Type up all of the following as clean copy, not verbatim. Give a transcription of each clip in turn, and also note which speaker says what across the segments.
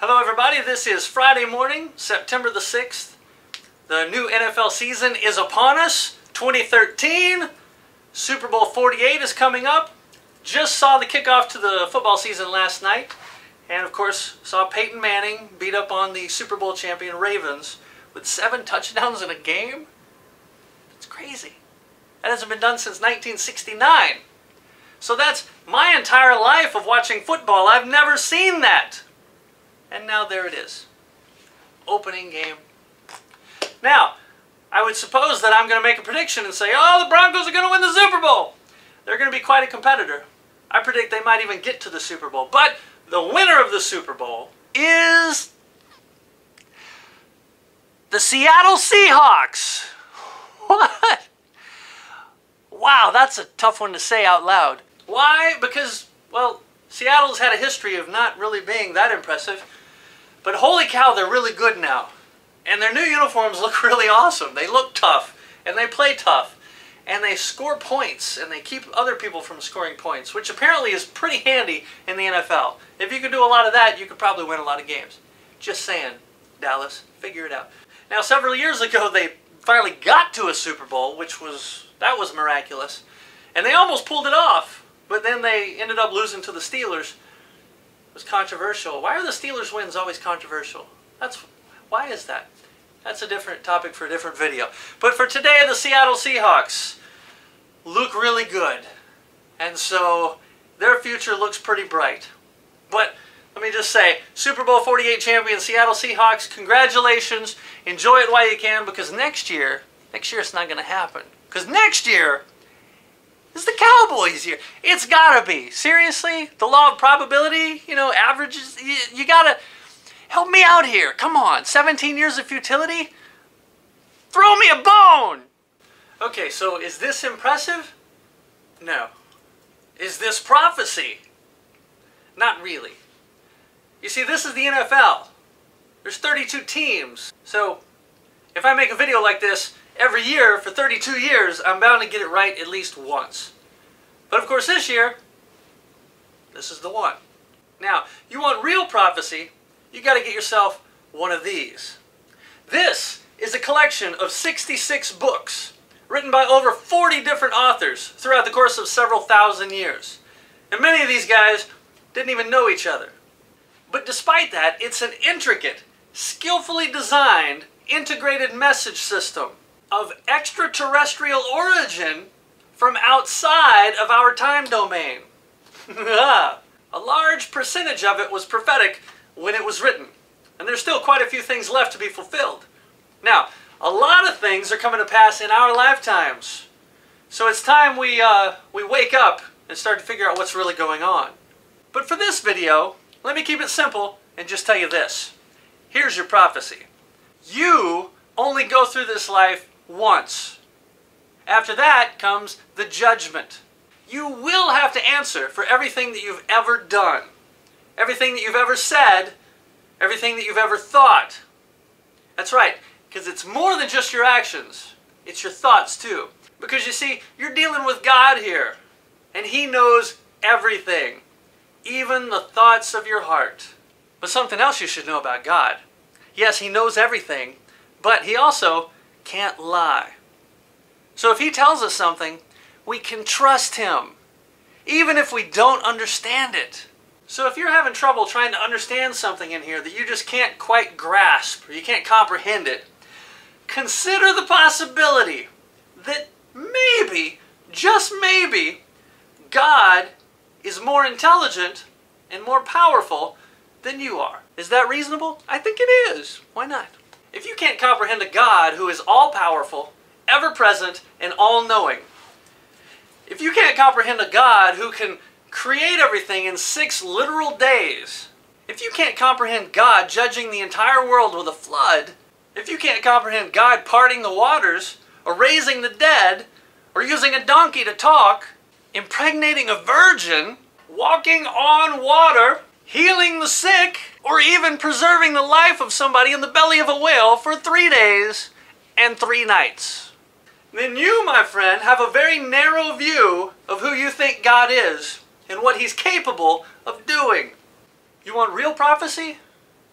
Speaker 1: Hello everybody, this is Friday morning, September the 6th. The new NFL season is upon us. 2013, Super Bowl 48 is coming up. Just saw the kickoff to the football season last night. And of course, saw Peyton Manning beat up on the Super Bowl champion Ravens with 7 touchdowns in a game. That's crazy. That hasn't been done since 1969. So that's my entire life of watching football. I've never seen that. And now there it is. Opening game. Now, I would suppose that I'm going to make a prediction and say, oh, the Broncos are going to win the Super Bowl. They're going to be quite a competitor. I predict they might even get to the Super Bowl. But the winner of the Super Bowl is the Seattle Seahawks. What? Wow, that's a tough one to say out loud. Why? Because, well, Seattle's had a history of not really being that impressive. But holy cow, they're really good now. And their new uniforms look really awesome. They look tough, and they play tough, and they score points, and they keep other people from scoring points, which apparently is pretty handy in the NFL. If you could do a lot of that, you could probably win a lot of games. Just saying, Dallas, figure it out. Now, several years ago, they finally got to a Super Bowl, that was miraculous. And they almost pulled it off, but then they ended up losing to the Steelers. It was controversial. Why are the Steelers wins always controversial? Why is that? That's a different topic for a different video. But for today, the Seattle Seahawks look really good. And so their future looks pretty bright. But let me just say, Super Bowl 48 champion Seattle Seahawks, congratulations. Enjoy it while you can, because next year it's not going to happen. Because next year is the Cowboys year. It's got to be. Seriously? The law of probability, averages, you got to help me out here. Come on. 17 years of futility? Throw me a bone! Okay, so is this impressive? No. Is this prophecy? Not really. You see, this is the NFL. There's 32 teams. So, if I make a video like this every year for 32 years, I'm bound to get it right at least once. But of course this year, this is the one. Now, you want real prophecy, you got to get yourself one of these. This is a collection of 66 books written by over 40 different authors throughout the course of several thousand years. And many of these guys didn't even know each other. But despite that, it's an intricate, skillfully designed, integrated message system of extraterrestrial origin from outside of our time domain. A large percentage of it was prophetic when it was written, and there's still quite a few things left to be fulfilled. Now, a lot of things are coming to pass in our lifetimes, so it's time we wake up and start to figure out what's really going on. But for this video, let me keep it simple and just tell you this. Here's your prophecy. You only go through this life once. After that comes the judgment. You will have to answer for everything that you've ever done. Everything that you've ever said, everything that you've ever thought. That's right, because it's more than just your actions. It's your thoughts too. Because you see, you're dealing with God here. And He knows everything. Even the thoughts of your heart. But something else you should know about God. Yes, He knows everything, but He also can't lie. So if He tells us something, we can trust Him, even if we don't understand it. So if you're having trouble trying to understand something in here that you just can't quite grasp, or you can't comprehend it, consider the possibility that maybe, just maybe, God is more intelligent and more powerful than you are. Is that reasonable? I think it is. Why not? If you can't comprehend a God who is all-powerful, ever-present, and all-knowing, if you can't comprehend a God who can create everything in 6 literal days, if you can't comprehend God judging the entire world with a flood, if you can't comprehend God parting the waters, or raising the dead, or using a donkey to talk, impregnating a virgin, walking on water, healing the sick, or even preserving the life of somebody in the belly of a whale for 3 days and 3 nights, then you, my friend, have a very narrow view of who you think God is and what He's capable of doing. You want real prophecy?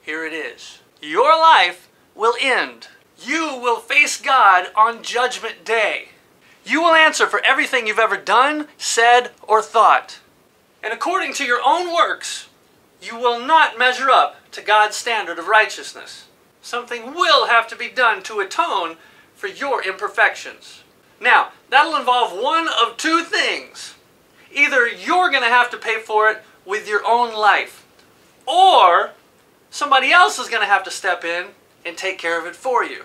Speaker 1: Here it is. Your life will end. You will face God on Judgment Day. You will answer for everything you've ever done, said, or thought. And according to your own works, you will not measure up to God's standard of righteousness. Something will have to be done to atone for your imperfections. Now, that'll involve one of two things. Either you're going to have to pay for it with your own life, or somebody else is going to have to step in and take care of it for you.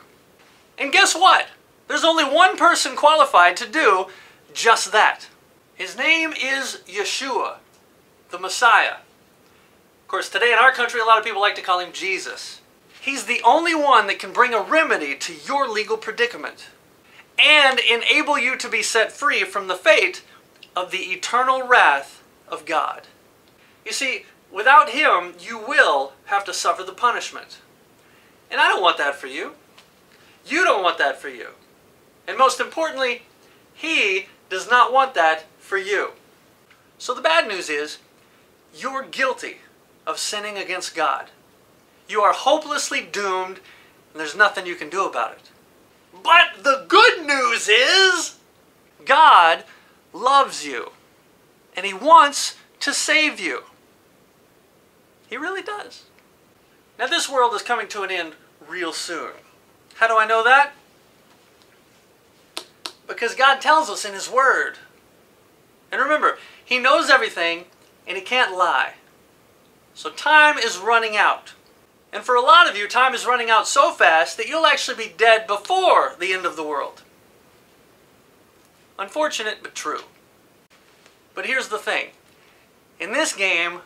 Speaker 1: And guess what? There's only one person qualified to do just that. His name is Yeshua, the Messiah. Of course, today in our country, a lot of people like to call him Jesus. He's the only one that can bring a remedy to your legal predicament and enable you to be set free from the fate of the eternal wrath of God. You see, without him, you will have to suffer the punishment. And I don't want that for you. You don't want that for you. And most importantly, he does not want that for you. So the bad news is, you're guilty of sinning against God. You are hopelessly doomed, and there's nothing you can do about it. But the good news is, God loves you, and he wants to save you. He really does. Now this world is coming to an end real soon. How do I know that? Because God tells us in his word. And remember, he knows everything and he can't lie. So time is running out. And for a lot of you, time is running out so fast that you'll actually be dead before the end of the world. Unfortunate, but true. But here's the thing. In this game,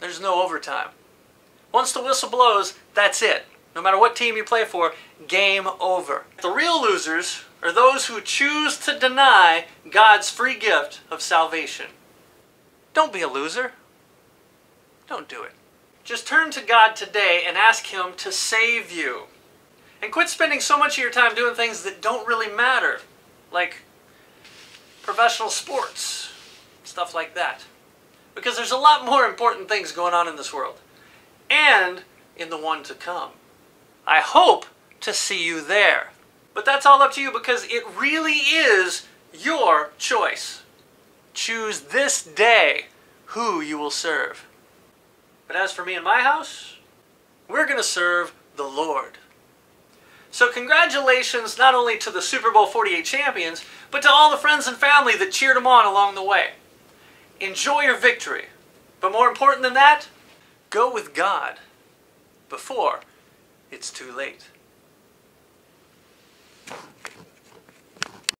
Speaker 1: there's no overtime. Once the whistle blows, that's it. No matter what team you play for, game over. The real losers are those who choose to deny God's free gift of salvation. Don't be a loser. Don't do it. Just turn to God today and ask him to save you. And quit spending so much of your time doing things that don't really matter. Like professional sports, stuff like that. Because there's a lot more important things going on in this world. And in the one to come. I hope to see you there. But that's all up to you because it really is your choice. Choose this day who you will serve. But as for me and my house, we're going to serve the Lord. So congratulations not only to the Super Bowl 48 champions, but to all the friends and family that cheered them on along the way. Enjoy your victory. But more important than that, go with God before it's too late.